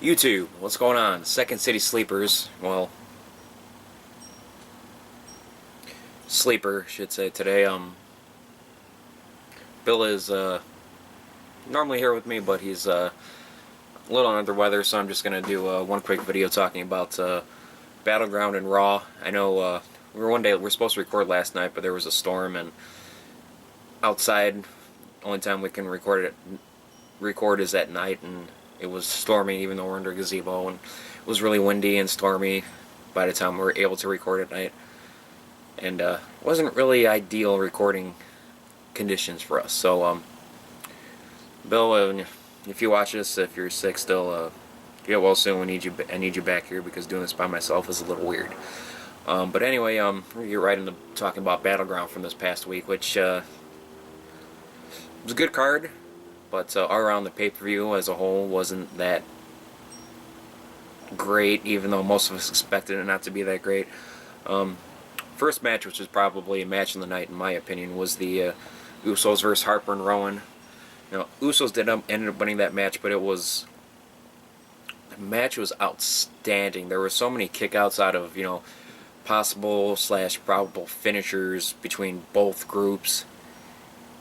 YouTube, what's going on? Second City Sleepers, well, sleeper, should say, today. Bill is, normally here with me, but he's, a little under the weather, so I'm just gonna do, one quick video talking about, Battleground and Raw. I know, we were supposed to record last night, but there was a storm, and outside, only time we can record is at night, and it was storming even though we're under a gazebo, and it was really windy and stormy by the time we were able to record at night, and wasn't really ideal recording conditions for us. So Bill, if you watch this, if you're sick still, get well soon. I need you back here, because doing this by myself is a little weird. But anyway, we're gonna get right into talking about Battleground from this past week, which was a good card. But all around, the pay-per-view as a whole wasn't that great, even though most of us expected it not to be that great. First match, which was probably a match of the night in my opinion, was the Usos versus Harper and Rowan. You know, Usos ended up winning that match, but the match was outstanding. There were so many kickouts out of, possible / probable finishers between both groups,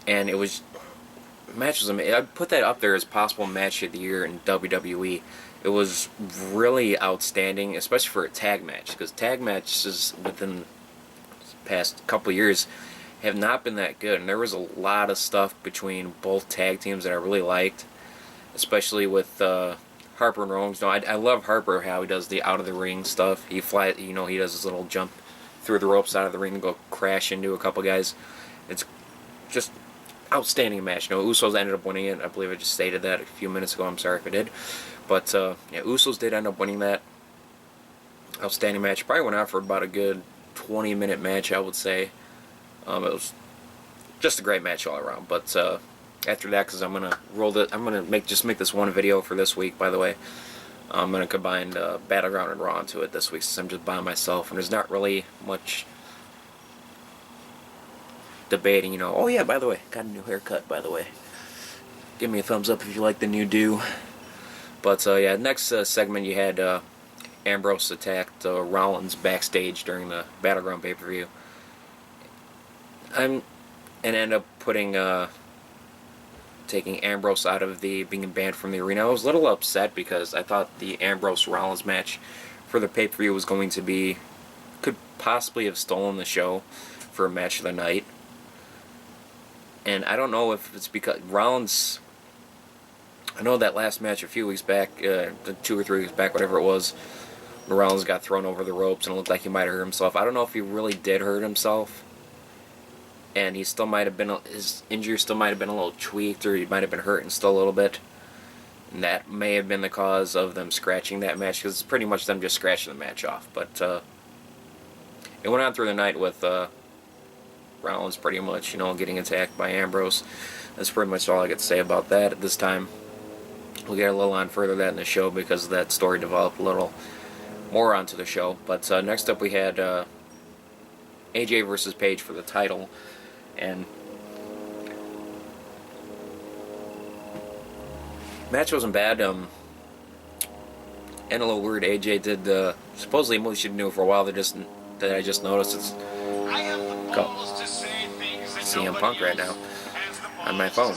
and it was. Match was amazing. I'd put that up there as possible match of the year in WWE. It was really outstanding, especially for a tag match, because tag matches within the past couple of years have not been that good, and there was a lot of stuff between both tag teams that I really liked, especially with Harper and Rowan. I love Harper, how he does the out of the ring stuff. He flies, he does his little jump through the ropes out of the ring and go crash into a couple guys. It's just outstanding match. Usos ended up winning it. I believe I just stated that a few minutes ago. I'm sorry if I did. But, yeah, Usos did end up winning that. Outstanding match. Probably went out for about a good 20-minute match, I would say. It was just a great match all around. But, after that, because I'm gonna make this one video for this week, by the way. I'm gonna combine Battleground and Raw into it this week, since I'm just by myself, and there's not really much debating, oh yeah, by the way, got a new haircut, by the way. Give me a thumbs up if you like the new do. But yeah, next segment you had Ambrose attacked Rollins backstage during the Battleground pay-per-view. And end up taking Ambrose out of being banned from the arena. I was a little upset, because I thought the Ambrose-Rollins match for the pay-per-view was going to could possibly have stolen the show for a match of the night. And I don't know if it's because Rollins, I know that last match a few weeks back, 2 or 3 weeks back, whatever it was, Rollins got thrown over the ropes and it looked like he might have hurt himself. I don't know if he really did hurt himself, and he still might have been, his injury still might have been a little tweaked, or he might have been hurting still a little bit. And that may have been the cause of them scratching that match, because it's pretty much them just scratching the match off. But it went on through the night with Rollins pretty much, getting attacked by Ambrose. That's pretty much all I got to say about that at this time. We'll get a little on further that in the show, because that story developed a little more onto the show. But next up we had AJ versus Paige for the title, and match wasn't bad. And a little weird. AJ did supposedly a move she'd knew for a while that I just noticed. It's CM Punk right now on my phone.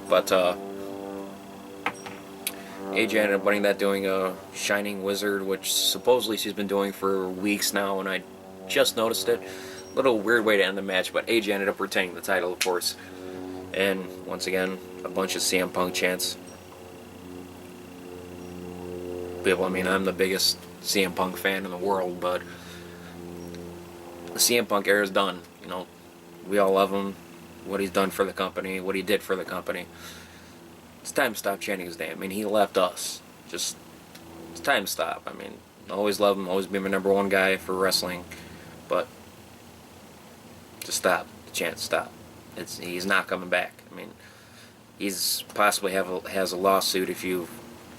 But AJ ended up winning that, doing a Shining Wizard, which supposedly she's been doing for weeks now, and I just noticed it. A little weird way to end the match, but AJ ended up retaining the title, of course. And once again, a bunch of CM Punk chants. People, I'm the biggest CM Punk fan in the world, but the CM Punk era is done. We all love him, what he's done for the company, what he did for the company. It's time to stop chanting his name. He left us. It's time to stop. Always love him, always be my number one guy for wrestling, but just stop. The chant, stop. He's not coming back. He's possibly has a lawsuit, if you've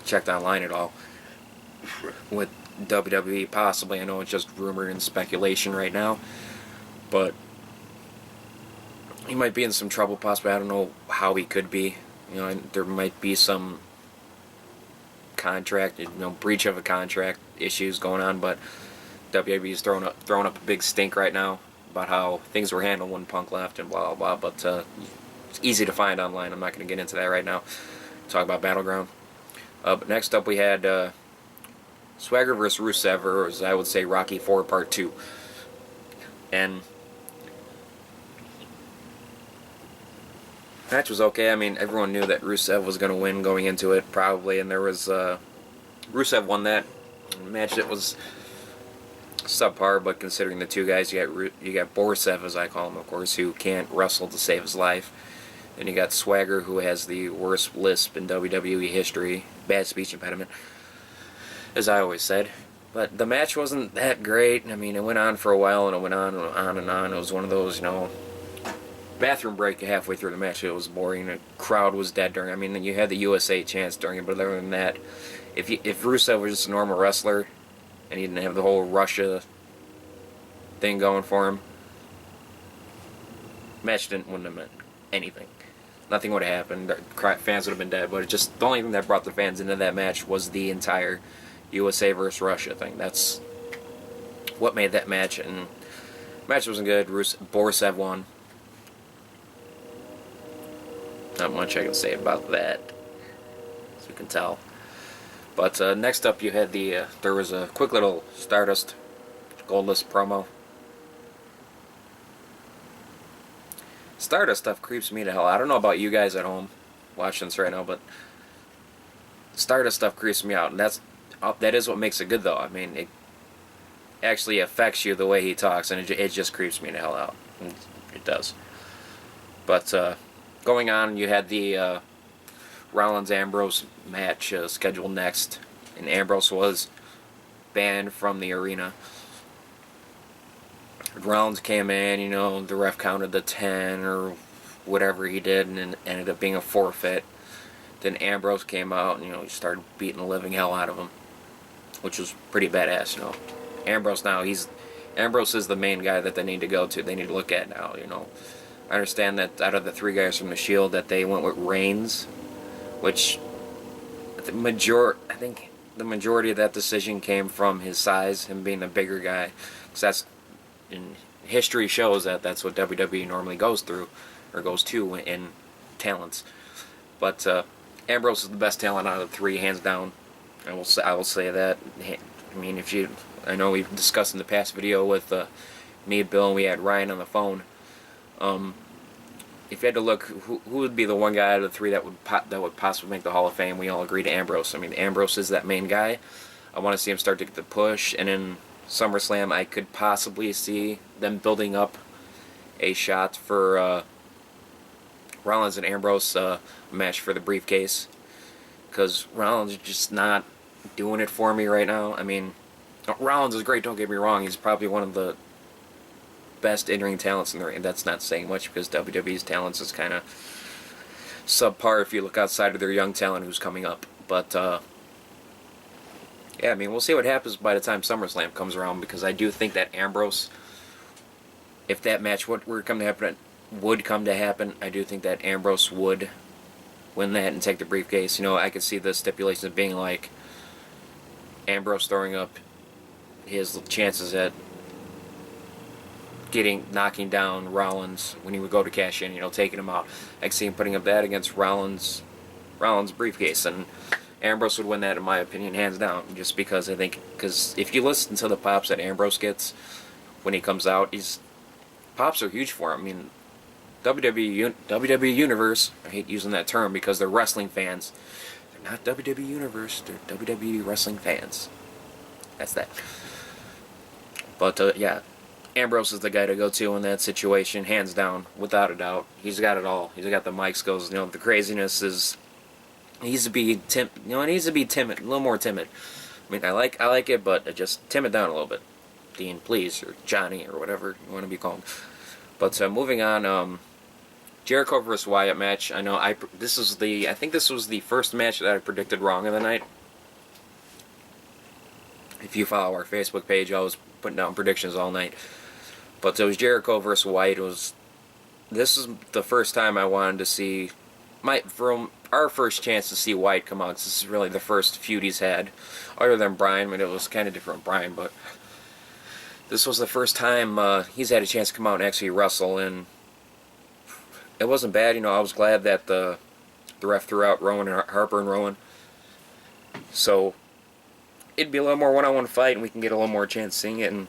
checked online at all, with WWE, possibly. I know it's just rumor and speculation right now, but he might be in some trouble, possibly. I don't know how he could be. You know, there might be some contract, breach of a contract issues going on, but WWE is throwing up a big stink right now about how things were handled when Punk left and blah blah blah. But it's easy to find online. I'm not going to get into that right now. Talk about Battleground. But next up we had Swagger versus Rusev, or as I would say, Rocky 4 Part 2. And the match was okay. I mean, everyone knew that Rusev was going to win going into it, probably, and there was Rusev won that match. That was subpar, but considering the two guys, you got Borusev, as I call him, of course, who can't wrestle to save his life. Then you got Swagger, who has the worst lisp in WWE history, bad speech impediment, as I always said. But the match wasn't that great. I mean, it went on for a while, and it went on and on and on. It was one of those, bathroom break halfway through the match. It was boring. The crowd was dead during. I mean, you had the USA chants during it, but other than that, if Rusev was just a normal wrestler and he didn't have the whole Russia thing going for him, match wouldn't have meant anything. Nothing would have happened. The fans would have been dead. But it just the only thing that brought the fans into that match was the entire USA versus Russia thing. That's what made that match. And the match wasn't good. Borusev won. Not much I can say about that, as you can tell. But next up, you had there was a quick little Stardust Goldless promo. Stardust stuff creeps me to hell. I don't know about you guys at home watching this right now, but Stardust stuff creeps me out, and that is what makes it good, though. I mean, it actually affects you the way he talks, and it just creeps me the hell out. It does. But going on, you had the Rollins-Ambrose match scheduled next, and Ambrose was banned from the arena. Rollins came in, the ref counted the 10 or whatever he did, and it ended up being a forfeit. Then Ambrose came out and, he started beating the living hell out of him, which was pretty badass, Ambrose is the main guy that they need to go to. They need to look at now, I understand that out of the three guys from the Shield that they went with Reigns, which I think the majority of that decision came from his size, him being the bigger guy, because that's, in history shows that that's what WWE normally goes through, or goes to in talents. But Ambrose is the best talent out of the three, hands down. I will say that. I mean, I know we've discussed in the past video with me, Bill, and we had Ryan on the phone. If you had to look, who would be the one guy out of the three that would possibly make the Hall of Fame? We all agree to Ambrose. I mean, Ambrose is that main guy. I want to see him start to get the push, and in SummerSlam, I could possibly see them building up a shot for Rollins and Ambrose match for the briefcase, because Rollins is just not doing it for me right now. I mean, Rollins is great, don't get me wrong. He's probably one of the best in-ring talents in the ring. That's not saying much, because WWE's talents is kind of subpar if you look outside of their young talent who's coming up. But yeah, I mean, we'll see what happens by the time SummerSlam comes around, because I do think that Ambrose, if that match would come to happen, I do think that Ambrose would win that and take the briefcase. I could see the stipulations being like Ambrose throwing up his chances at knocking down Rollins when he would go to cash in, taking him out. I could see him putting up that against Rollins' briefcase, and Ambrose would win that, in my opinion, hands down, just because because if you listen to the pops that Ambrose gets when he comes out, pops are huge for him. I mean, WWE Universe, I hate using that term because they're wrestling fans. They're not WWE Universe, they're WWE wrestling fans. That's that. But, yeah, Ambrose is the guy to go to in that situation, hands down, without a doubt. He's got it all. He's got the mic skills. The craziness is... He needs to be timid, a little more timid. I mean, I like it, but just timid down a little bit. Dean, please, or Johnny, or whatever you want to be called. But moving on, Jericho versus Wyatt match. I know I think this was the first match that I predicted wrong of the night. If you follow our Facebook page, I was putting down predictions all night. But it was Jericho versus Wyatt. This is the first time I wanted to see from our first chance to see Wyatt come out, this is really the first feud he's had, other than Bryan. I mean, it was kind of different with Bryan, but this was the first time he's had a chance to come out and actually wrestle, and it wasn't bad. You know, I was glad that the ref threw out Rowan and Harper and Rowan, so it'd be a little more one-on-one fight, and we can get a little more chance seeing it. And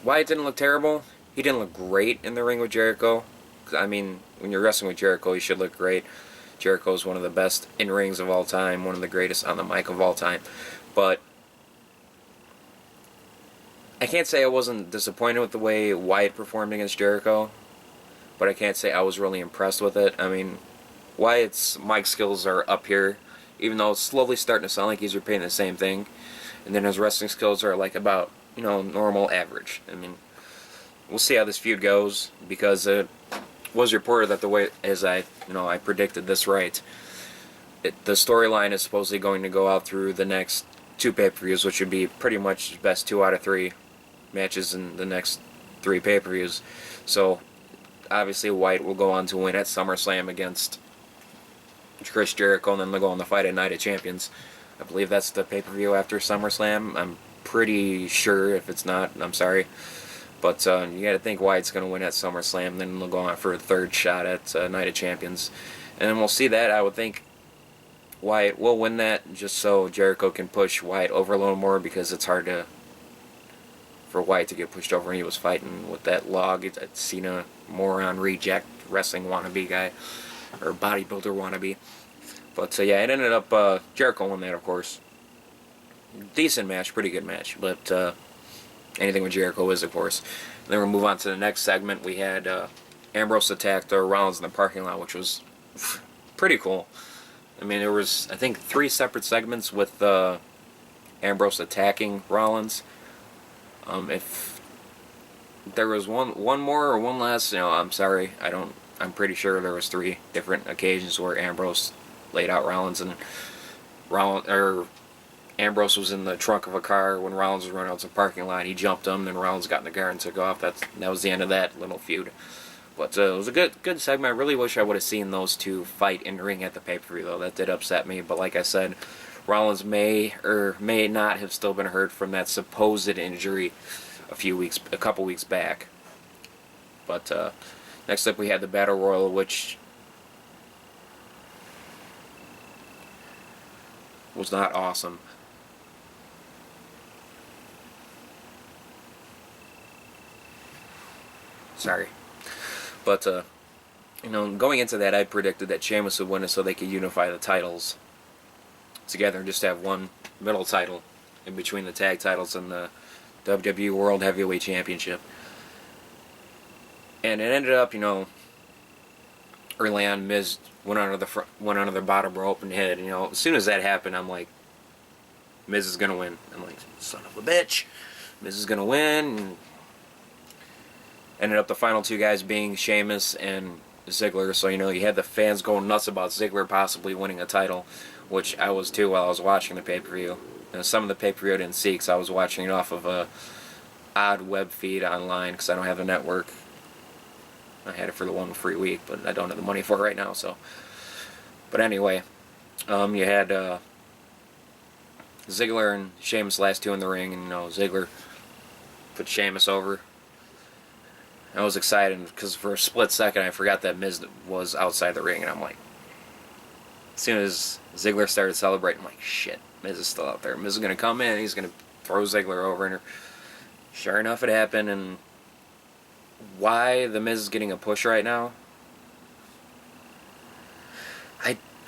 Wyatt didn't look terrible. He didn't look great in the ring with Jericho. I mean, when you're wrestling with Jericho, you should look great. Jericho's one of the best in-rings of all time, one of the greatest on the mic of all time. But I can't say I wasn't disappointed with the way Wyatt performed against Jericho, but I can't say I was really impressed with it. I mean, Wyatt's mic skills are up here, even though it's slowly starting to sound like he's repeating the same thing. And then his wrestling skills are like about, you know, normal average. I mean, we'll see how this feud goes, because it was reported that the way, as I predicted this right, the storyline is supposedly going to go out through the next 2 pay-per-views, which would be pretty much the best 2 out of 3 matches in the next 3 pay-per-views. So obviously Wyatt will go on to win at SummerSlam against Chris Jericho, and then they'll go on the fight at Night of Champions. I believe that's the pay-per-view after SummerSlam. I'm pretty sure. If it's not, I'm sorry. But you got to think Wyatt's going to win at SummerSlam, then they'll go on for a 3rd shot at Night of Champions. And then we'll see that. I would think Wyatt will win that, just so Jericho can push Wyatt over a little more, because it's hard for Wyatt to get pushed over. And he was fighting with that log, that Cena moron reject wrestling wannabe guy, or bodybuilder wannabe. But yeah, it ended up Jericho won that, of course. Decent match, pretty good match, but anything with Jericho is, of course. And then we'll move on to the next segment. We had Ambrose attacked Rollins in the parking lot, which was pretty cool. I mean, there was, I think, 3 separate segments with Ambrose attacking Rollins. If there was one more or one less, I'm sorry. I'm pretty sure there was 3 different occasions where Ambrose laid out Rollins, and Ambrose was in the trunk of a car when Rollins was running out to the parking lot. He jumped him, then Rollins got in the car and took off. That was the end of that little feud. But it was a good segment. I really wish I would have seen those 2 fight in the ring at the pay-per-view, though. That did upset me. But like I said, Rollins may or may not have still been hurt from that supposed injury a couple weeks back. But next up we had the Battle Royal, which was not awesome. Sorry. But, going into that, I predicted that Sheamus would win it so they could unify the titles together and just have one middle title in between the tag titles and the WWE World Heavyweight Championship. And it ended up, early on, Miz went under the bottom rope and hit. As soon as that happened, I'm like, Miz is going to win. I'm like, son of a bitch. Miz is going to win. And ended up the final 2 guys being Sheamus and Ziggler. So, you had the fans going nuts about Ziggler possibly winning a title, which I was too while I was watching the pay-per-view. Some of the pay-per-view I didn't see because I was watching it off of a odd web feed online because I don't have a network. I had it for the 1 free week, but I don't have the money for it right now. So, but anyway, you had Ziggler and Sheamus last 2 in the ring, and Ziggler put Sheamus over. I was excited because for a split second I forgot that Miz was outside the ring, and I'm like, as soon as Ziggler started celebrating, I'm like, shit, Miz is still out there. Miz is going to come in, he's going to throw Ziggler over, and sure enough it happened. And why the Miz is getting a push right now,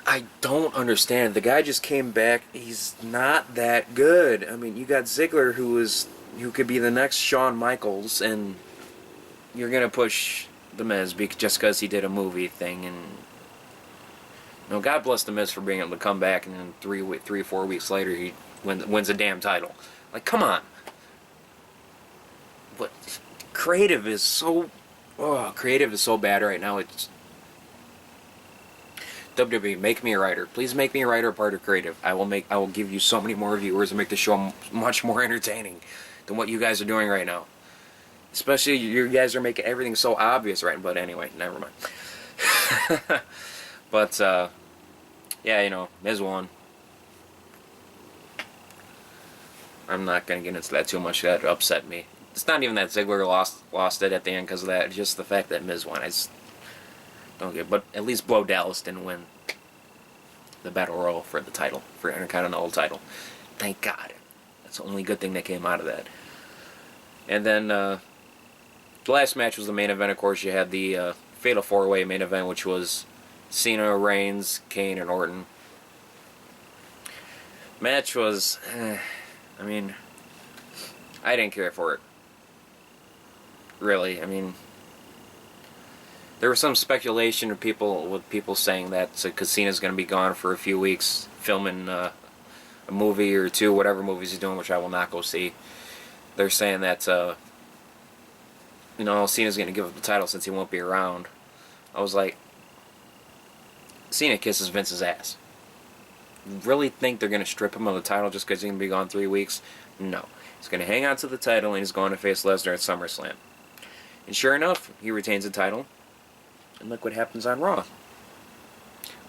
I don't understand. The guy just came back. He's not that good. I mean, you got Ziggler who could be the next Shawn Michaels, and you're going to push the Miz just because he did a movie thing. And God bless the Miz for being able to come back, and then 3 or 4 weeks later he wins a damn title. Like, come on. But creative is so bad right now. It's WWE, make me a writer. Please make me a writer part of creative. I will give you so many more viewers and make the show much more entertaining than what you guys are doing right now. Especially you guys are making everything so obvious right now. But anyway, never mind. But, yeah, you know, Miz won. I'm not going to get into that too much. That upset me. It's not even that Ziggler lost it at the end because of that. It's just the fact that Miz won. I just don't get it. But at least Bo Dallas didn't win the Battle Royal for the title, for Intercontinental title. Thank God. That's the only good thing that came out of that. And then the last match was the main event. Of course, you had the Fatal 4-Way main event, which was Cena, Reigns, Kane, and Orton. Match was, I mean, I didn't care for it. Really, I mean, there was some speculation of people saying that because Cena's going to be gone for a few weeks, filming a movie or two, whatever movies he's doing, which I will not go see. They're saying that, you know, Cena's going to give up the title since he won't be around. I was like, Cena kisses Vince's ass. Really think they're going to strip him of the title just because he's going to be gone 3 weeks? No. He's going to hang on to the title and he's going to face Lesnar at SummerSlam. And sure enough, he retains the title. And look what happens on Raw.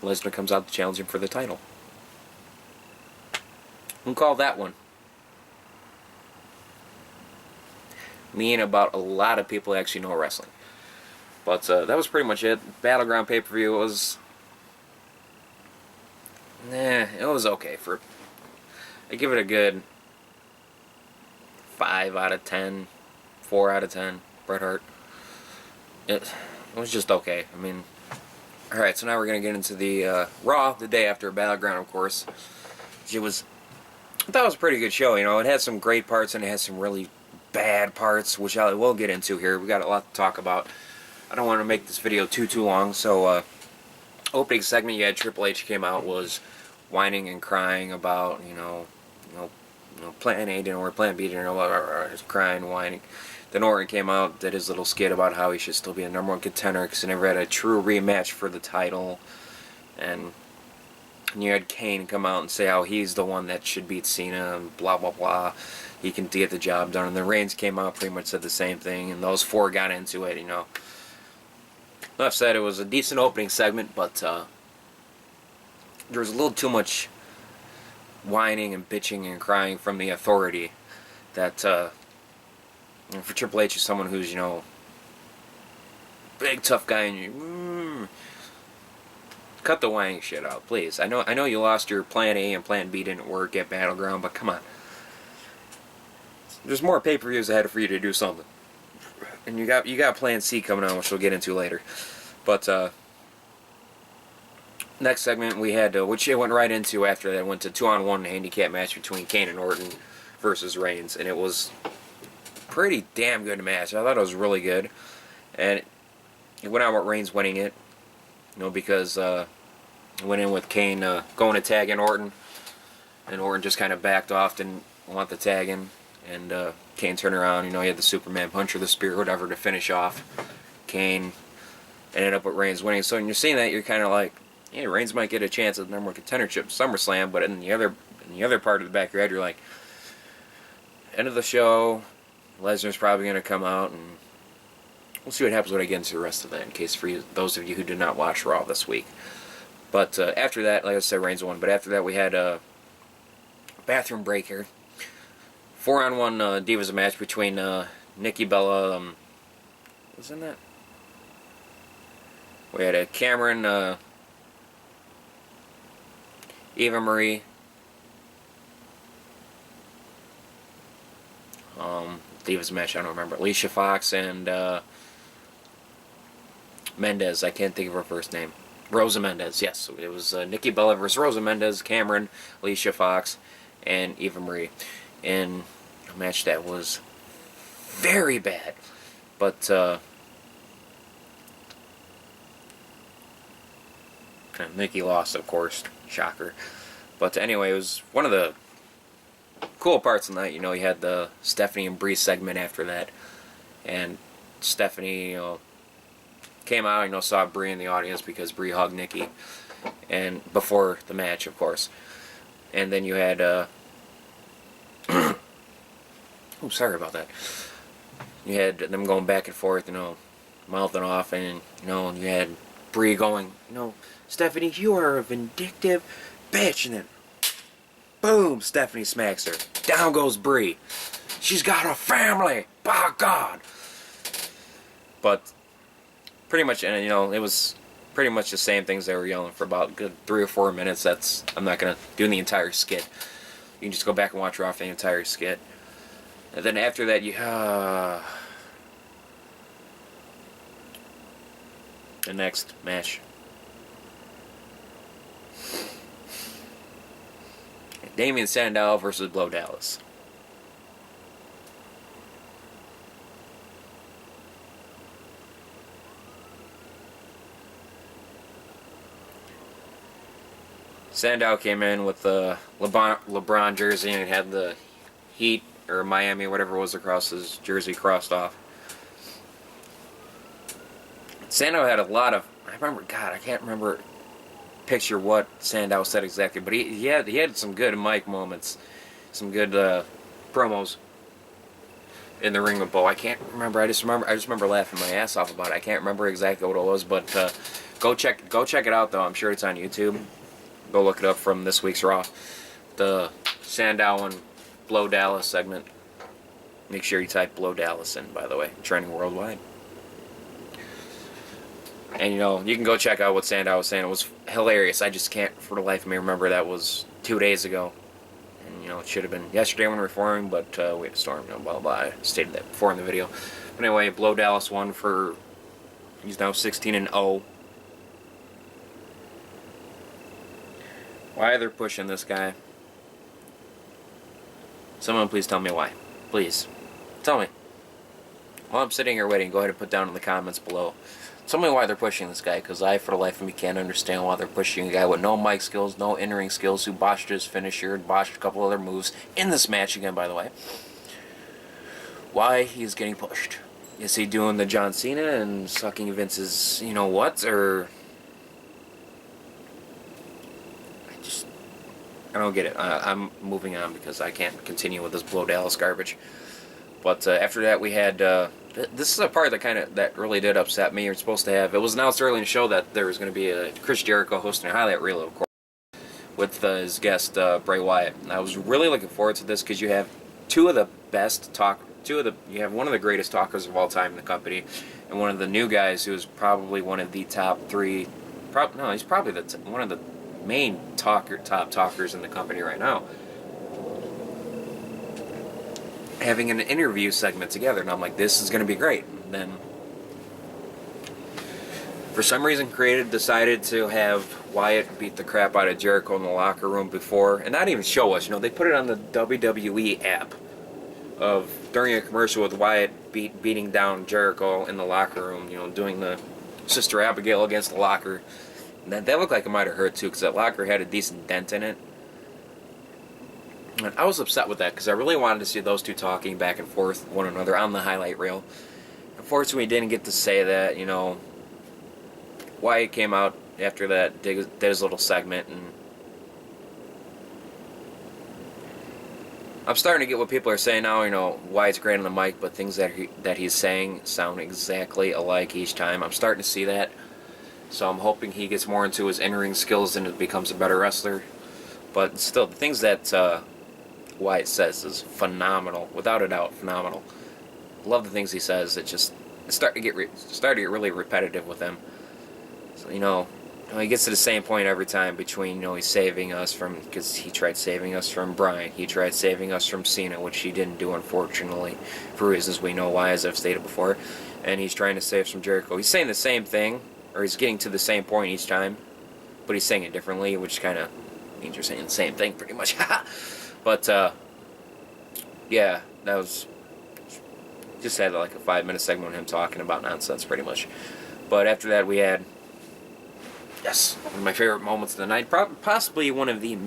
Lesnar comes out to challenge him for the title. Who called that one? Me and about a lot of people actually know wrestling. But that was pretty much it. Battleground pay-per-view was... it was okay. I give it a good 5 out of 10, 4 out of 10. Bret Hart. It was just okay. I mean, alright, so now we're going to get into the Raw, the day after Battleground, of course. I thought it was a pretty good show, you know. It had some great parts and it had some really bad parts, which I will get into here. We got a lot to talk about. I don't want to make this video too long, so opening segment, you had Triple H came out, was whining and crying about, you know, Plan A didn't work, Plan B didn't work, crying, whining. Then Orton came out, did his little skit about how he should still be a #1 contender because he never had a true rematch for the title. And you had Kane come out and say how he's the one that should beat Cena and blah, blah, blah. He can get the job done. And then Reigns came out, pretty much said the same thing. And those four got into it, you know. Enough said, it was a decent opening segment, but there was a little too much whining and bitching and crying from the Authority that... for Triple H is someone who's, you know, big tough guy, and you cut the whining shit out, please. I know you lost your Plan A and Plan B didn't work at Battleground, but come on. There's more pay-per-views ahead for you to do something, and you got Plan C coming on, which we'll get into later. But next segment we had, which it went right into after that, went to 2-on-1 handicap match between Kane and Orton versus Reigns, and it was pretty damn good match. I thought it was really good, and it went out with Reigns winning it, you know, because it went in with Kane going to tag in Orton, and Orton just kind of backed off, didn't want the tag in, and Kane turned around, you know, he had the Superman punch or the spear or whatever to finish off Kane, ended up with Reigns winning. So when you're seeing that, you're kind of like, hey, Reigns might get a chance at the #1 contendership SummerSlam, but in the other part of the back of your head, you're like, end of the show, Lesnar's probably going to come out, and we'll see what happens when I get into the rest of that, in case for you, those of you who did not watch Raw this week. But after that, like I said, Reigns won. But after that, we had a bathroom break here. 4-on-1 Divas match between Nikki Bella. Was in that? We had a Cameron, Eva Marie. Divas match, I don't remember. Alicia Fox and Mendez. I can't think of her first name. Rosa Mendez, yes. It was Nikki Bella versus Rosa Mendez, Cameron, Alicia Fox, and Eva Marie. In a match that was very bad. But Nikki lost, of course. Shocker. But anyway, it was one of the cool parts of the night. You know, you had the Stephanie and Bree segment after that, and Stephanie, you know, came out, you know, saw Bree in the audience because Bree hugged Nikki, and before the match, of course. And then you had oh, sorry about that. You had them going back and forth, you know, mouthing off, and you know, you had Brie going, Stephanie, you are a vindictive bitch. And then, boom, Stephanie smacks her. Down goes Brie. She's got a family, by God. But pretty much, and it was pretty much the same things they were yelling for about a good 3 or 4 minutes. I'm not gonna do the entire skit. You can just go back and watch Raw for the entire skit. And then after that, the next match. Damien Sandow versus Blow Dallas. Sandow came in with the LeBron jersey and had the Heat or Miami, whatever it was, across his jersey crossed off. Sandow had a lot of, I can't remember picture what Sandow said exactly, but he had some good mic moments, some good promos in the ring with Bo. I can't remember. I just remember laughing my ass off about it. I can't remember exactly what it was, but go check it out though. I'm sure it's on YouTube. Go look it up from this week's Raw. The Sandow and Blow Dallas segment. Make sure you type Blow Dallas in, by the way. Trending worldwide. And you can go check out what Sandow was saying. It was hilarious. I just can't for the life of me remember that was 2 days ago. And it should have been yesterday when we were performing, but we had a storm, blah blah blah. I stated that before in the video. But anyway, Blow Dallas won for, he's now 16-0. Why they're pushing this guy? Someone please tell me why. Please. Tell me. While I'm sitting here waiting, go ahead and put down in the comments below. Tell me why they're pushing this guy, because I, for the life of me, can't understand why they're pushing a guy with no mic skills, no in-ring skills, who botched his finisher, botched a couple other moves in this match again, by the way. Why he's getting pushed. Is he doing the John Cena and sucking Vince's, what, or... I don't get it. I'm moving on because I can't continue with this Blow Dallas garbage. But after that, we had... this is a part that really did upset me. You're supposed to have... It was announced early in the show that there was going to be a Chris Jericho hosting a highlight reel, of course, with his guest, Bray Wyatt. And I was really looking forward to this because you have you have one of the greatest talkers of all time in the company, and one of the new guys who is probably one of the top 3... he's probably one of the main top talkers in the company right now, having an interview segment together, and I'm like, this is going to be great. And then for some reason decided to have Wyatt beat the crap out of Jericho in the locker room before, and not even show us. They put it on the WWE app of during a commercial with Wyatt beating down Jericho in the locker room, doing the Sister Abigail against the locker. That looked like it might have hurt too, because that locker had a decent dent in it. And I was upset with that because I really wanted to see those two talking back and forth with one another on the highlight reel. Unfortunately, we didn't get to say that. Wyatt came out after that, did his little segment, and I'm starting to get what people are saying now. Wyatt's great on the mic, but things that he's saying sound exactly alike each time. I'm starting to see that. So I'm hoping he gets more into his in-ring skills and becomes a better wrestler. But still, the things that Wyatt says is phenomenal, without a doubt, phenomenal. Love the things he says. It's starting to get really repetitive with him. So he gets to the same point every time between he's saving us from, because he tried saving us from Bryan, he tried saving us from Cena, which he didn't do, unfortunately, for reasons we know why, as I've stated before. And he's trying to save us from Jericho. He's saying the same thing. Or he's getting to the same point each time, but he's saying it differently, which kind of means you're saying the same thing pretty much. But, yeah, that was... Just had like a 5-minute segment of him talking about nonsense pretty much. But after that we had... Yes, one of my favorite moments of the night. Possibly one of the...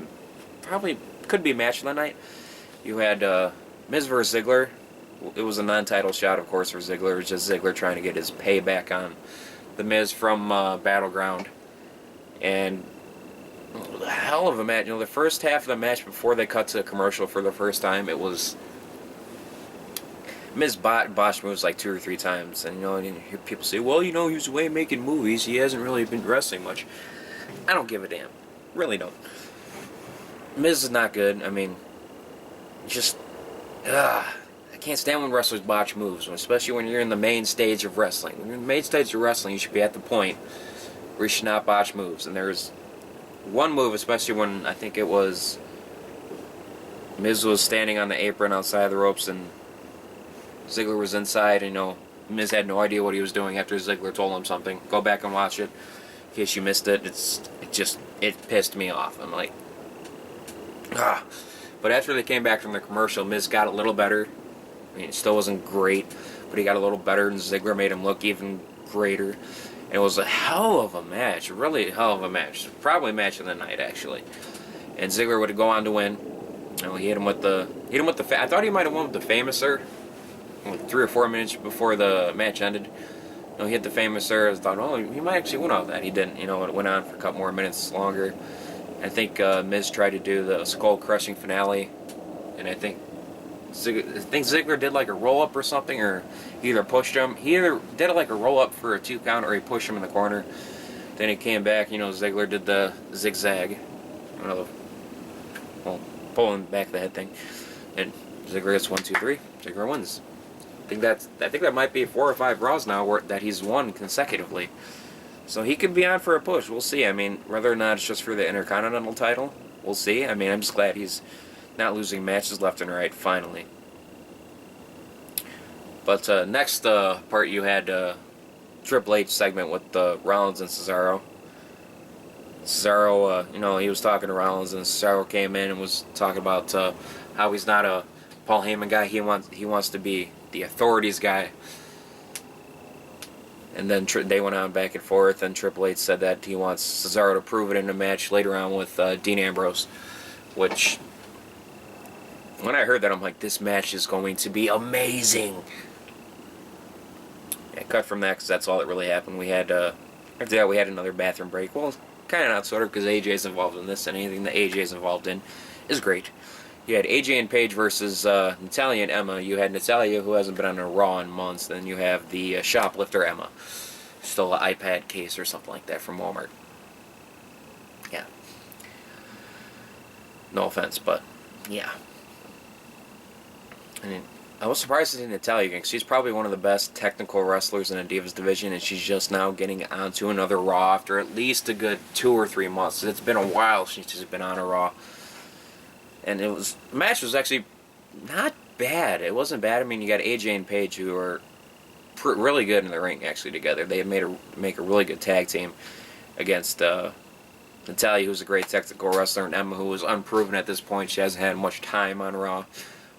Probably could be match of the night. You had Miz vs. Ziggler. It was a non-title shot, of course, for Ziggler. It was just Ziggler trying to get his payback on The Miz from Battleground. And a hell of a match. The first half of the match before they cut to a commercial for the first time, it was Miz botched moves like 2 or 3 times, and you hear people say, well, he was away making movies, he hasn't really been wrestling much. I don't give a damn. Really don't. Miz is not good. I mean, just, I can't stand when wrestlers botch moves, especially when you're in the main stage of wrestling. When you're in the main stage of wrestling, you should be at the point where you should not botch moves. And there's one move, especially when I think it was Miz was standing on the apron outside the ropes and Ziggler was inside, and Miz had no idea what he was doing after Ziggler told him something. Go back and watch it in case you missed it. It pissed me off. I'm like, ah. But after they came back from the commercial, Miz got a little better. I mean, it still wasn't great, but he got a little better, and Ziggler made him look even greater. And it was a hell of a match, really a hell of a match. Probably match of the night, actually. And Ziggler would go on to win. He hit him with the. I thought he might have won with the Famouser, like 3 or 4 minutes before the match ended. He hit the Famouser. I thought, oh, he might actually win off that. He didn't. It went on for a couple more minutes longer. I think Miz tried to do the skull-crushing finale, and I think Ziggler did like a roll-up or something, or he either pushed him. He either did like a roll-up for a 2 count, or he pushed him in the corner. Then he came back. Ziggler did the zigzag, pulling back the head thing, and Ziggler gets 1, 2, 3. Ziggler wins. I think that might be 4 or 5 Raws now that he's won consecutively. So he could be on for a push. We'll see. I mean, whether or not it's just for the Intercontinental title, we'll see. I mean, I'm just glad he's not losing matches left and right, finally. But next part, you had Triple H segment with Rollins and Cesaro. Cesaro, he was talking to Rollins, and Cesaro came in and was talking about how he's not a Paul Heyman guy. He wants to be the authorities guy. And then they went on back and forth, and Triple H said that he wants Cesaro to prove it in a match later on with Dean Ambrose, which, when I heard that, I'm like, this match is going to be amazing. I cut from that because that's all that really happened. After that, we had another bathroom break. Well, kind of not sort of, because AJ's involved in this, and anything that AJ's involved in is great. You had AJ and Paige versus Natalya and Emma. You had Natalya, who hasn't been on a Raw in months. Then you have the shoplifter Emma. Stole an iPad case or something like that from Walmart. Yeah. No offense, but yeah. I mean, I was surprised to see Natalya again, because she's probably one of the best technical wrestlers in the Divas division, and she's just now getting onto another Raw after at least a good 2 or 3 months. It's been a while since she's been on a Raw. And the match was actually not bad. It wasn't bad. I mean, you got AJ and Paige, who are really good in the ring, actually, together. They make a really good tag team against Natalya, who's a great technical wrestler, and Emma, who is unproven at this point. She hasn't had much time on Raw,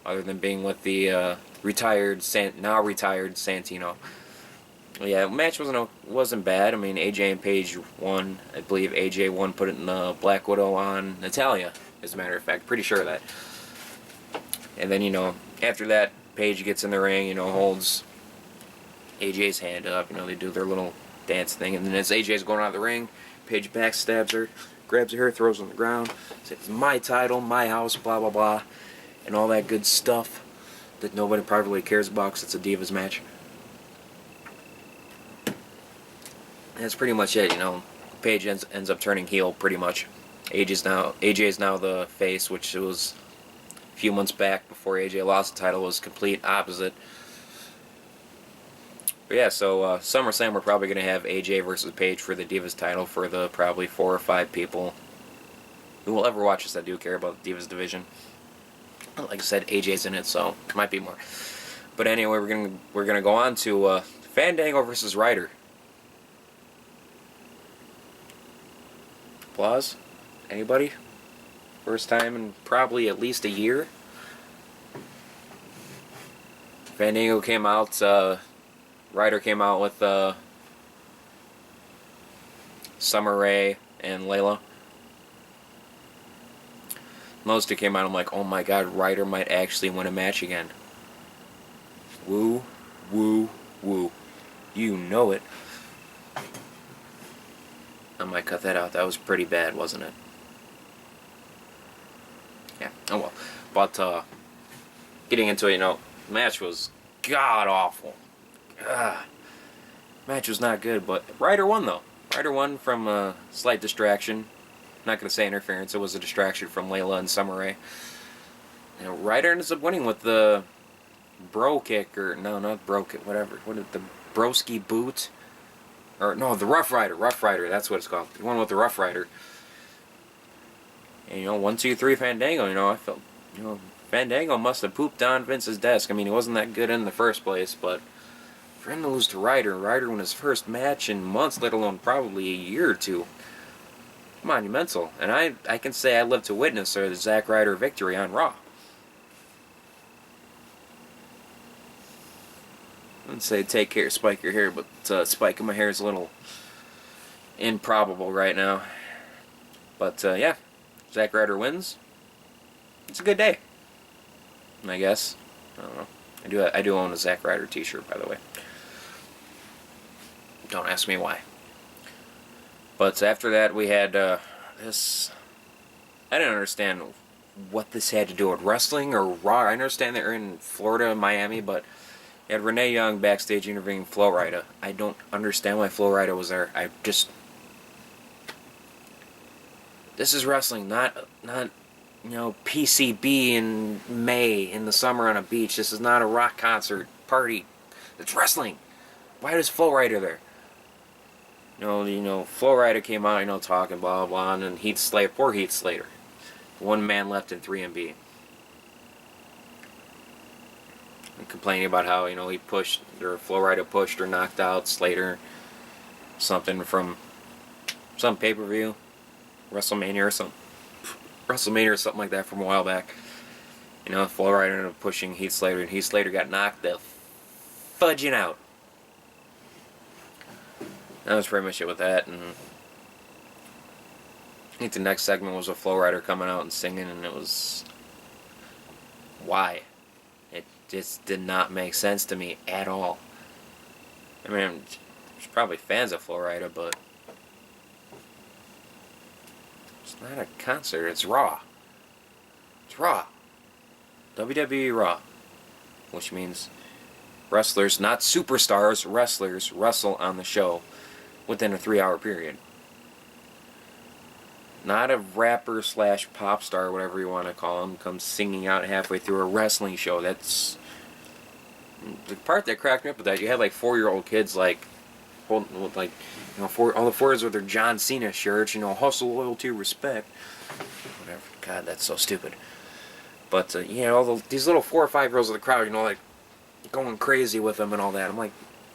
other than being with the now retired Santino. Yeah, the match wasn't bad. I mean, AJ and Paige won. I believe AJ won, put it in the Black Widow on Natalya, as a matter of fact. Pretty sure of that. And then, after that, Paige gets in the ring, holds AJ's hand up. They do their little dance thing. And then as AJ's going out of the ring, Paige backstabs her, grabs her, throws her on the ground, says, it's my title, my house, blah, blah, blah, and all that good stuff that nobody probably cares about because it's a Divas match. And that's pretty much it, Paige ends up turning heel, pretty much. AJ is now the face, which was a few months back before AJ lost the title, was complete opposite. But yeah, so SummerSlam, we're probably going to have AJ versus Paige for the Divas title for the probably 4 or 5 people who will ever watch this that do care about the Divas division. Like I said, AJ's in it, so it might be more. But anyway, we're gonna go on to Fandango versus Ryder. Applause? Anybody? First time in probably at least a year. Fandango came out. Ryder came out with Summer Rae and Layla. Most two came out, I'm like, oh my god, Ryder might actually win a match again. Woo, woo, woo. You know it. I might cut that out. That was pretty bad, wasn't it? Yeah, oh well. But, getting into it, the match was god awful. Match was not good, but Ryder won though. Ryder won from a slight distraction. Not going to say interference. It was a distraction from Layla and Summer Rae. Ryder ends up winning with the bro kick, or no, not bro kick, whatever. What is the broski boot? Or no, the Rough Rider. Rough Rider, that's what it's called. The one with the Rough Rider. And 1, 2, 3 Fandango. I felt, Fandango must have pooped on Vince's desk. I mean, he wasn't that good in the first place, but for him to lose to Ryder won his first match in months, let alone probably a year or two. Monumental. And I can say I lived to witness the Zack Ryder victory on Raw. I'd say take care, spike your hair, but spiking my hair is a little improbable right now. But yeah, Zack Ryder wins. It's a good day, I guess. I don't know. I do own a Zack Ryder t-shirt, by the way. Don't ask me why. But after that, we had this. I didn't understand what this had to do with wrestling or Raw. I understand they're in Florida, Miami, but you had Renee Young backstage interviewing Flo Rida. I don't understand why Flo Rida was there. This is wrestling, not PCB in May in the summer on a beach. This is not a rock concert party. It's wrestling. Why is Flo Rida there? Flo Rida came out, talking blah blah, and then poor Heath Slater, one man left in 3MB. And complaining about how he pushed, or Flo Rida pushed or knocked out Slater, something from some pay-per-view, WrestleMania or something like that from a while back. Flo Rida ended up pushing Heath Slater, and Heath Slater got knocked the fudging out. That was pretty much it with that, and I think the next segment was a Flo Rida coming out and singing, and it was why? It just did not make sense to me at all. I mean, there's probably fans of Flo Rida, but it's not a concert. It's Raw. It's Raw. WWE Raw, which means wrestlers, not superstars, wrestlers wrestle on the show within a 3-hour period. Not a rapper / pop star, whatever you want to call him, comes singing out halfway through a wrestling show. That's the part that cracked me up with that. You had 4-year-old kids all the 4-year-olds with their John Cena shirts, hustle, loyalty, respect. Whatever. God, that's so stupid. But these little 4 or 5-year-olds of the crowd, going crazy with him and all that. I'm like,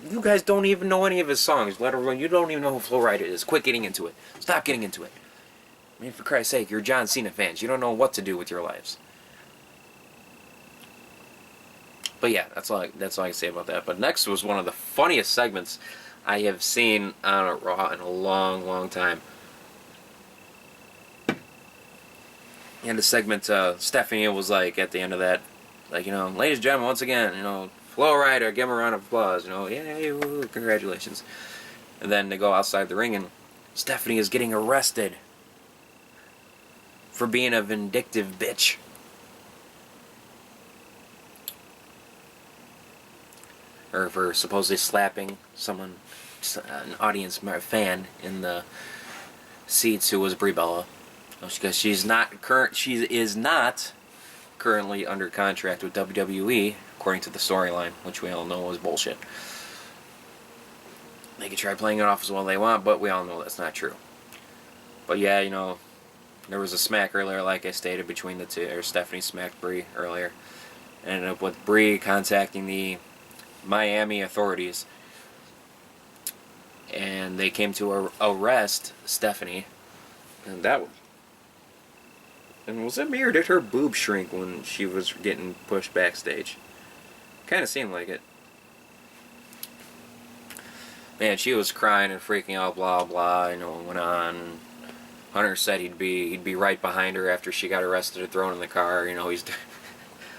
you guys don't even know any of his songs, let alone you don't even know who Flo Rida is. Quit getting into it. Stop getting into it. I mean, for Christ's sake, you're John Cena fans. You don't know what to do with your lives. But yeah, that's all I can say about that. But next was one of the funniest segments I have seen on a Raw in a long, long time. And the segment, Stephanie was at the end of that, ladies and gentlemen, once again, Flo Rida, give him a round of applause, yay, woo, congratulations. And then they go outside the ring, and Stephanie is getting arrested for being a vindictive bitch. Or for supposedly slapping someone, an audience fan in the seats who was Brie Bella. Because she is not currently under contract with WWE, according to the storyline, which we all know was bullshit. They can try playing it off as well they want, but we all know that's not true. But yeah, there was a smack earlier, like I stated, between the two. Or Stephanie smacked Brie earlier. Ended up with Brie contacting the Miami authorities, and they came to arrest Stephanie. And was it me, or did her boob shrink when she was getting pushed backstage? Kind of seemed like it. Man, she was crying and freaking out, blah blah. Went on. Hunter said he'd be right behind her after she got arrested and thrown in the car.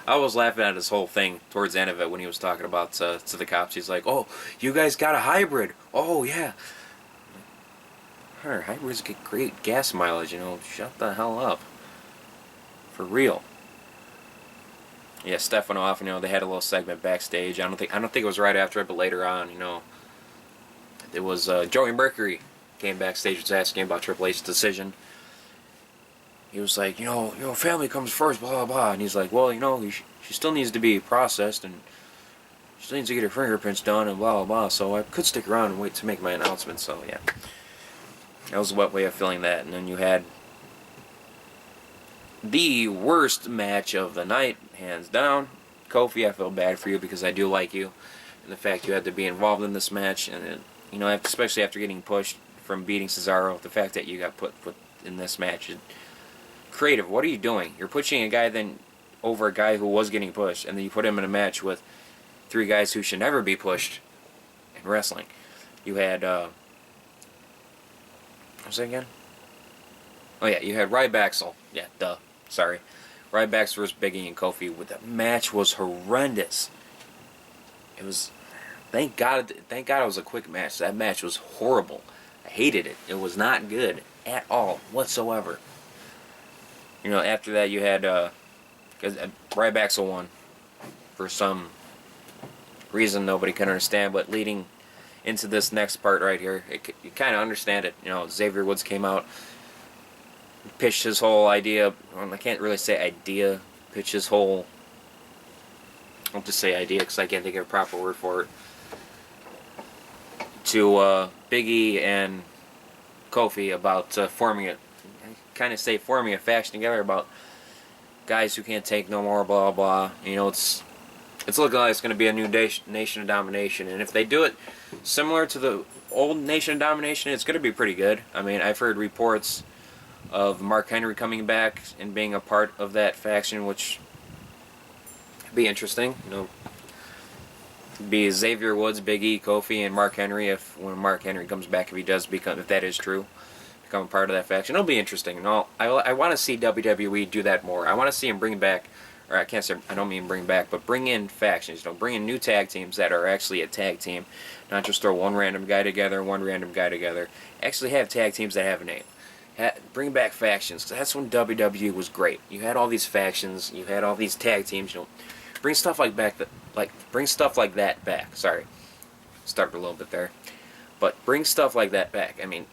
I was laughing at his whole thing towards the end of it when he was talking about to the cops. He's like, "Oh, you guys got a hybrid? Oh yeah." Hunter, hybrids get great gas mileage. Shut the hell up. For real. Yeah, Steph went off. They had a little segment backstage. I don't think it was right after it, but later on, it was Joey Mercury came backstage, was asking about Triple H's decision. He was like, family comes first, blah blah blah, and he's like, well, she still needs to be processed, and she still needs to get her fingerprints done, and blah blah blah. So I could stick around and wait to make my announcement. So yeah, that was a wet way of feeling that. And then you had the worst match of the night, hands down. Kofi, I feel bad for you because I do like you, and the fact you had to be involved in this match, and especially after getting pushed from beating Cesaro, the fact that you got put in this match. Creative, what are you doing? You're pushing a guy then over a guy who was getting pushed, and then you put him in a match with 3 guys who should never be pushed in wrestling. You had, what was that again? Oh yeah, you had Ryback. Yeah, duh. Sorry. Ryback versus Big E and Kofi. The match was horrendous. It was, thank God it was a quick match. That match was horrible. I hated it. It was not good at all, whatsoever. After that you had, Ryback won for some reason nobody can understand, but leading into this next part right here, you kind of understand it. Xavier Woods came out, pitched his whole idea. I can't really say idea. Pitched his whole. I'll just say idea because I can't think of a proper word for it. To Big E and Kofi about forming a faction together about guys who can't take no more. Blah blah. It's looking like it's going to be a new Nation of Domination, and if they do it similar to the old Nation of Domination, it's going to be pretty good. I mean, I've heard reports of Mark Henry coming back and being a part of that faction, which would be interesting. Be Xavier Woods, Big E, Kofi, and Mark Henry. When Mark Henry comes back, if that is true, become a part of that faction, it'll be interesting. And I want to see WWE do that more. I want to see him bring back, or I don't mean bring back, but bring in factions. Bring in new tag teams that are actually a tag team, not just throw one random guy together. Actually have tag teams that have a name. Bring back factions, because that's when WWE was great. You had all these factions, you had all these tag teams. Bring stuff like that back. Sorry, started a little bit there, but bring stuff like that back. I mean,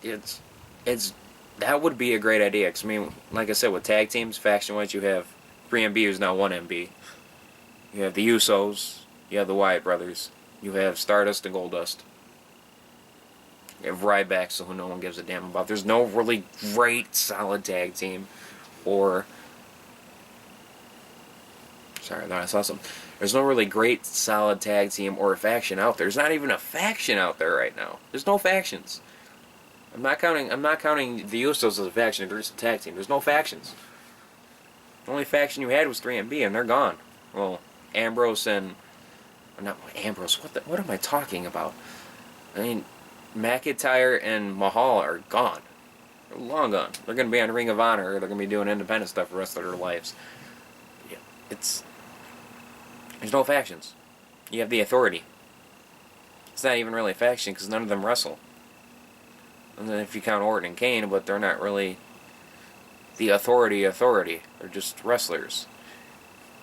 that would be a great idea. Because like I said, with tag teams, faction-wise, you have 3 MB who's now 1 MB. You have the Usos. You have the Wyatt brothers. You have Stardust and Goldust. You have Ryback, who no one gives a damn about. There's no really great, solid tag team. Sorry, I thought I saw something. There's no really great, solid tag team or a faction out there. There's not even a faction out there right now. There's no factions. I'm not counting the Usos as a faction. There's a tag team. There's no factions. The only faction you had was 3MB, and they're gone. Well, Ambrose and... Not Ambrose. What am I talking about? I mean, McIntyre and Mahal are gone. They're long gone. They're going to be on Ring of Honor, or they're going to be doing independent stuff for the rest of their lives. Yeah, there's no factions. You have the Authority. It's not even really a faction, because none of them wrestle. And then if you count Orton and Kane, but they're not really the Authority. They're just wrestlers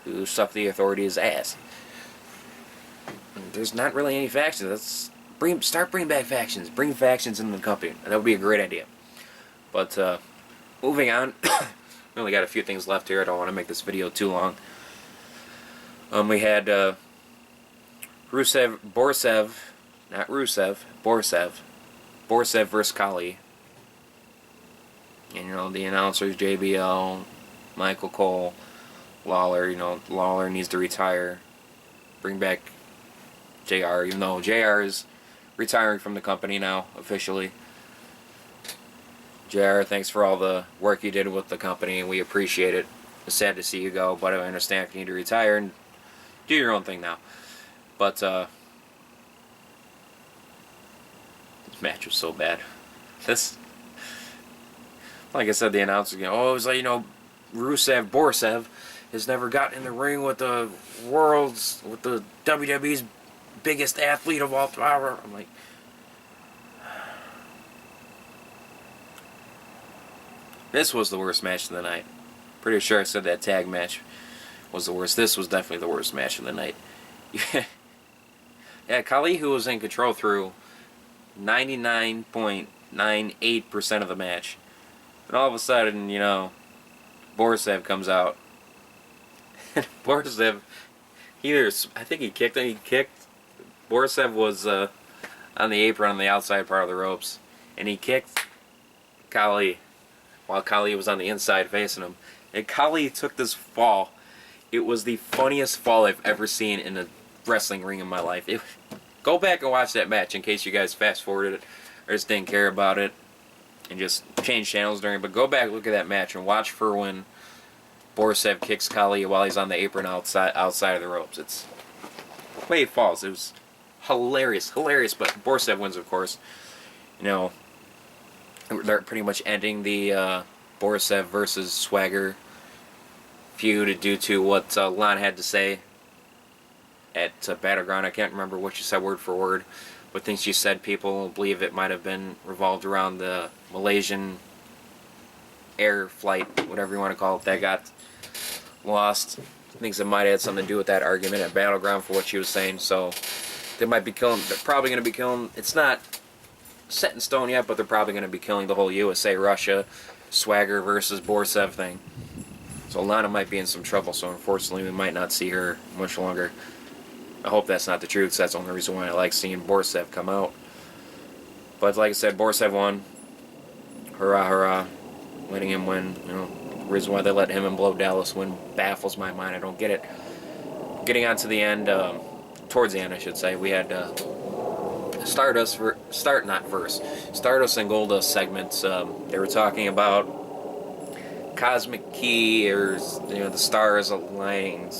who suck the Authority's ass. And there's not really any factions. Start bringing back factions. Bring factions into the company. That would be a great idea. But moving on, we only got a few things left here. I don't want to make this video too long. We had Borsev versus Kali. And the announcers, JBL, Michael Cole, Lawler. Lawler needs to retire. Bring back JR, even though JR is retiring from the company now, officially. JR, thanks for all the work you did with the company, and we appreciate it. It's sad to see you go, but I understand if you need to retire and do your own thing now. But, this match was so bad. Like I said, the announcer, it was like, Borsev has never gotten in the ring with the WWE's biggest athlete of all time. I'm like, this was the worst match of the night. Pretty sure I said that tag match was the worst. This was definitely the worst match of the night. Yeah, Khali, who was in control through 99.98% of the match. And all of a sudden, you know, Rusev comes out. And Rusev, I think he kicked him. He kicked. Rusev was on the apron on the outside part of the ropes. And he kicked Khali while Khali was on the inside facing him. And Khali took this fall. It was the funniest fall I've ever seen in a wrestling ring in my life. Go back and watch that match in case you guys fast forwarded it or just didn't care about it and just changed channels during it. But go back, look at that match, and watch for when Rusev kicks Khali while he's on the apron outside of the ropes. It's the way he falls. It was hilarious. But Rusev wins, of course. You know, they're pretty much ending the Rusev versus Swagger feud due to what Lon had to say at Battleground. I can't remember what she said word for word, but things she said, people believe it might have been revolved around the Malaysian air flight, whatever you want to call it, that got lost. Thinks it might have had something to do with that argument at Battleground for what she was saying. So they might be killing. They're probably going to be killing. It's not set in stone yet, but they're probably going to be killing the whole USA Russia Swagger versus Rusev thing. So Lana might be in some trouble. So unfortunately, we might not see her much longer. I hope that's not the truth, because that's the only reason why I like seeing Rusev come out. But like I said, Rusev won. Hurrah, hurrah. Letting him win. You know, the reason why they let him and Blow Dallas win baffles my mind. I don't get it. Getting on to the end, towards the end I should say, we had Stardust and Goldust segments. They were talking about cosmic key, or you know, the stars aligning.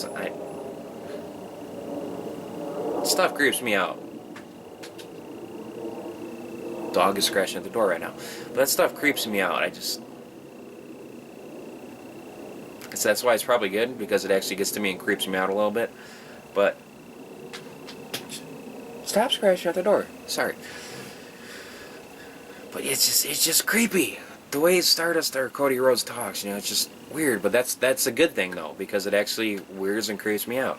Stuff creeps me out. Dog is scratching at the door right now. But that stuff creeps me out. So that's why it's probably good, because it actually gets to me and creeps me out a little bit. But stop scratching at the door. Sorry. But it's just creepy. The way Stardust or Cody Rhodes talks, you know, it's just weird. But that's a good thing though, because it actually weirds and creeps me out.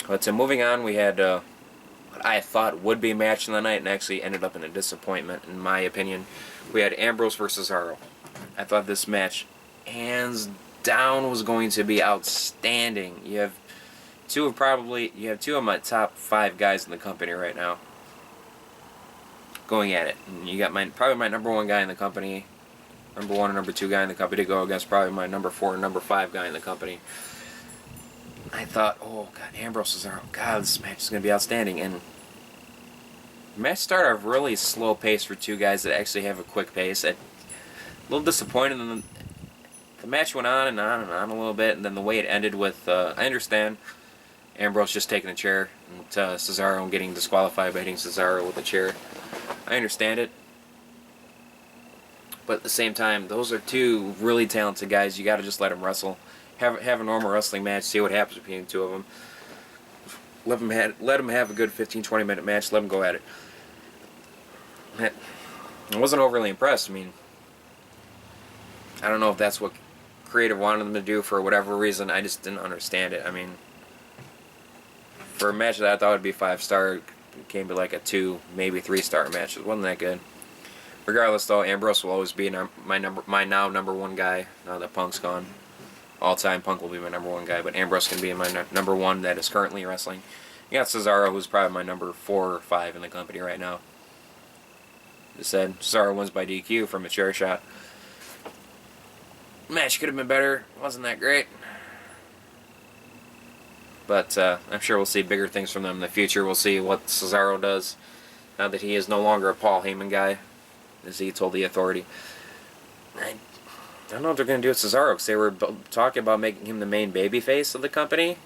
But moving on, we had what I thought would be a match in the night, and actually ended up in a disappointment, in my opinion. We had Ambrose versus Cesaro. I thought this match, hands down, was going to be outstanding. You have two of my top 5 guys in the company right now going at it. And you got probably my number 1 guy in the company, number 1 and number 2 guy in the company to go against probably my number 4 and number 5 guy in the company. I thought, oh God, Ambrose Cesaro, God, this match is going to be outstanding. And the match started off really slow pace for 2 guys that actually have a quick pace. A little disappointed. And the match went on and on and on a little bit, and then the way it ended with, I understand Ambrose just taking a chair and Cesaro and getting disqualified by hitting Cesaro with a chair. I understand it. But at the same time, those are 2 really talented guys. You got to just let them wrestle. Have a normal wrestling match, see what happens between the 2 of them. Let them have a good 15-20 minute match, let them go at it. I wasn't overly impressed. I mean, I don't know if that's what creative wanted them to do for whatever reason. I just didn't understand it. I mean, for a match that I thought would be 5-star, it came to like a 2, maybe 3-star match. It wasn't that good. Regardless, though, Ambrose will always be my now number 1 guy, now that Punk's gone. All-time, Punk will be my number 1 guy, but Ambrose can be my number 1 that is currently wrestling. You got Cesaro, who's probably my number 4 or 5 in the company right now. As said, Cesaro wins by DQ from a chair shot. Match could have been better. Wasn't that great. But I'm sure we'll see bigger things from them in the future. We'll see what Cesaro does now that he is no longer a Paul Heyman guy, as he told the Authority. I don't know what they're going to do with Cesaro, because they were talking about making him the main babyface of the company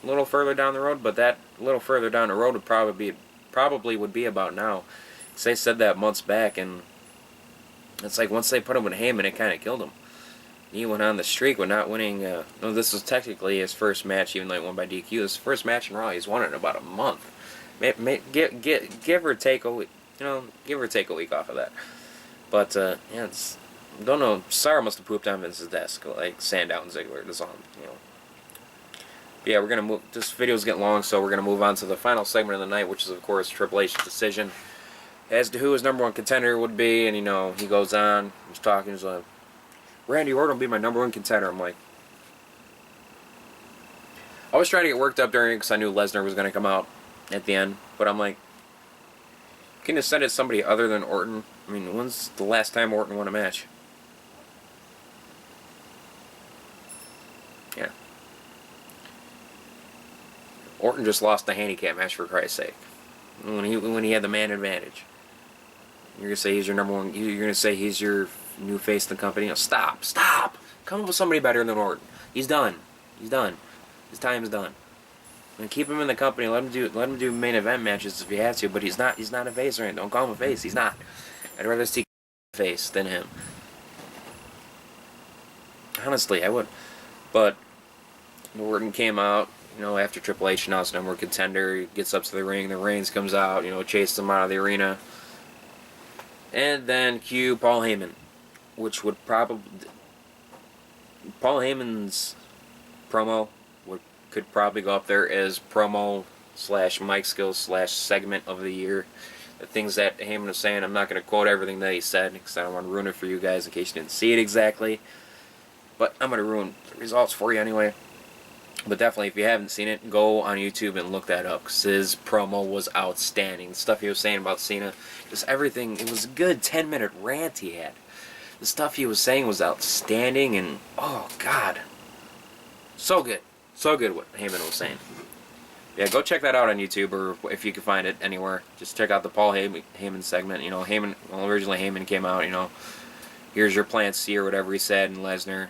a little further down the road, but that little further down the road would probably would be about now. Because they said that months back, and it's like once they put him with Heyman, it kind of killed him. He went on the streak with not winning. No, this was technically his first match, even though he won by DQ. This is his first match in Raw. He's won it in about a month. Give or take a week, give or take a week off of that. But yeah, don't know. Cesaro must have pooped on Vince's desk like Sandow and Ziggler. That's all. Yeah, we're gonna move. This video's getting long, so we're gonna move on to the final segment of the night, which is of course Triple H's decision as to who his #1 contender would be. And you know, he goes on, he's talking, he's like, Randy Orton will be my #1 contender. I'm like, I was trying to get worked up during it because I knew Lesnar was gonna come out at the end, but I'm like, can you send it somebody other than Orton? I mean, when's the last time Orton won a match? Yeah. Orton just lost the handicap match, for Christ's sake. When he had the man advantage. You're gonna say he's your #1. You're gonna say he's your new face of the company. No, stop. Come up with somebody better than Orton. He's done. His time's done. And keep him in the company. Let him do main event matches if he has to. But he's not a face, right? Don't call him a face. He's not. I'd rather see a face than him. Honestly, I would. But Orton came out, you know, after Triple H announced #1 contender. He gets up to the ring. The Reigns comes out, you know, chases him out of the arena. And then cue Paul Heyman, which would probably... Paul Heyman's promo could probably go up there as promo / mic skills / segment of the year. The things that Heyman was saying, I'm not going to quote everything that he said because I don't want to ruin it for you guys in case you didn't see it exactly. But I'm going to ruin the results for you anyway. But definitely, if you haven't seen it, go on YouTube and look that up because his promo was outstanding. The stuff he was saying about Cena, just everything. It was a good 10-minute rant he had. The stuff he was saying was outstanding, and oh god, so good what Heyman was saying. Yeah, go check that out on YouTube, or if you can find it anywhere. Just check out the Paul Heyman segment. You know, originally Heyman came out, you know, here's your plan C or whatever he said, and Lesnar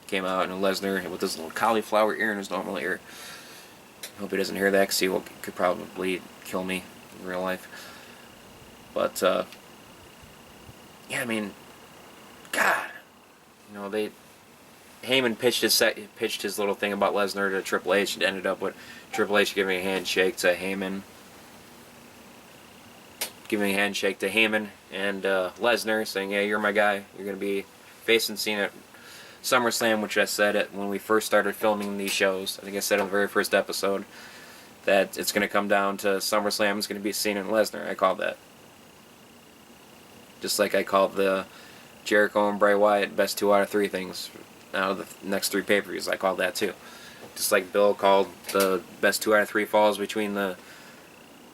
came out, and Lesnar with this little cauliflower ear in his normal ear. Hope he doesn't hear that because he could probably kill me in real life. But yeah, I mean, God, you know, Heyman pitched his little thing about Lesnar to Triple H. It ended up with Triple H giving a handshake to Heyman, and Lesnar saying, "Yeah, you're my guy. You're gonna be facing Cena at SummerSlam," which I said it when we first started filming these shows. I think I said in the very first episode that it's gonna come down to SummerSlam. It's gonna be Cena and Lesnar. I called that. Just like I called the Jericho and Bray Wyatt best 2 out of 3 things out of the next 3 pay-per-views. I called that too. Just like Bill called the best 2 out of 3 falls between the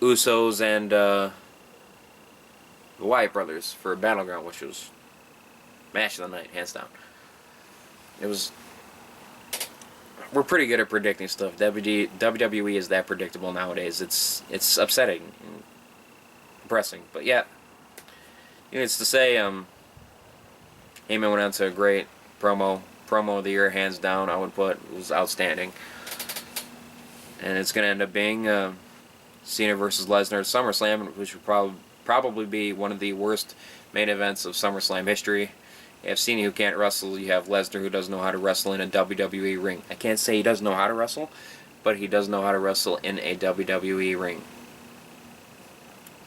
Usos and the Wyatt brothers for Battleground, which was match of the night, hands down. We're pretty good at predicting stuff. WWE is that predictable nowadays. It's upsetting, and depressing. But yeah, it's to say, Heyman went on to a great promo of the year, hands down. I would put it was outstanding, and it's going to end up being Cena versus Lesnar at SummerSlam, which would probably be one of the worst main events of SummerSlam history. You have Cena who can't wrestle. You have Lesnar who doesn't know how to wrestle in a WWE ring. I can't say he doesn't know how to wrestle, but he does know how to wrestle in a WWE ring.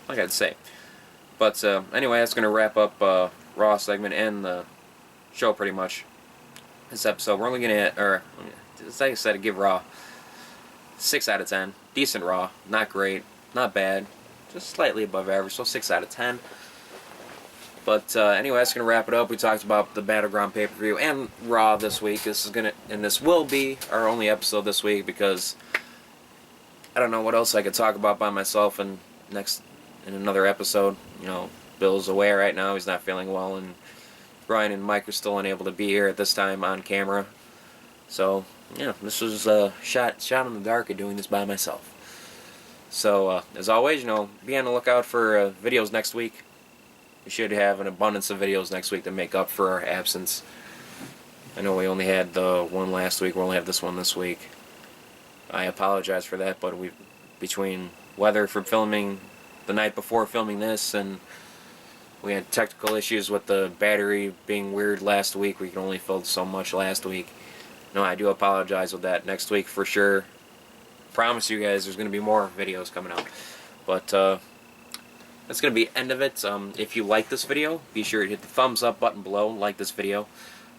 Like I'd say. But anyway, that's going to wrap up Raw segment and the show pretty much. This episode, we're only going to, like I said, give Raw 6 out of 10. Decent Raw. Not great. Not bad. Just slightly above average. So 6 out of 10. But anyway, that's going to wrap it up. We talked about the Battleground pay-per-view and Raw this week. This will be our only episode this week because I don't know what else I could talk about by myself in another episode. You know, Bill's away right now. He's not feeling well, and Brian and Mike are still unable to be here at this time on camera. So, yeah, this was a shot in the dark of doing this by myself. So, as always, you know, be on the lookout for videos next week. We should have an abundance of videos next week to make up for our absence. I know we only had the one last week. We'll only have this one this week. I apologize for that, but between weather for filming the night before filming this, and we had technical issues with the battery being weird last week. We could only film so much last week. No, I do apologize with that. Next week for sure. Promise you guys there's going to be more videos coming out. But that's going to be the end of it. If you like this video, be sure to hit the thumbs up button below, like this video.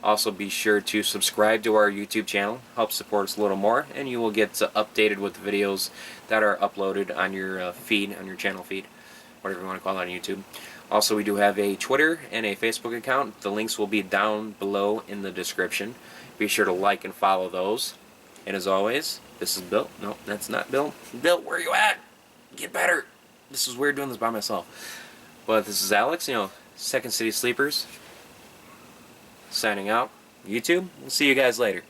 Also, be sure to subscribe to our YouTube channel. Help support us a little more, and you will get updated with the videos that are uploaded on your feed, on your channel feed, whatever you want to call it on YouTube. Also, we do have a Twitter and a Facebook account. The links will be down below in the description. Be sure to like and follow those. And as always, this is Bill. No, that's not Bill. Bill, where are you at? Get better. This is weird doing this by myself. But this is Alex, Second City Sleepers. Signing out. YouTube, we'll see you guys later.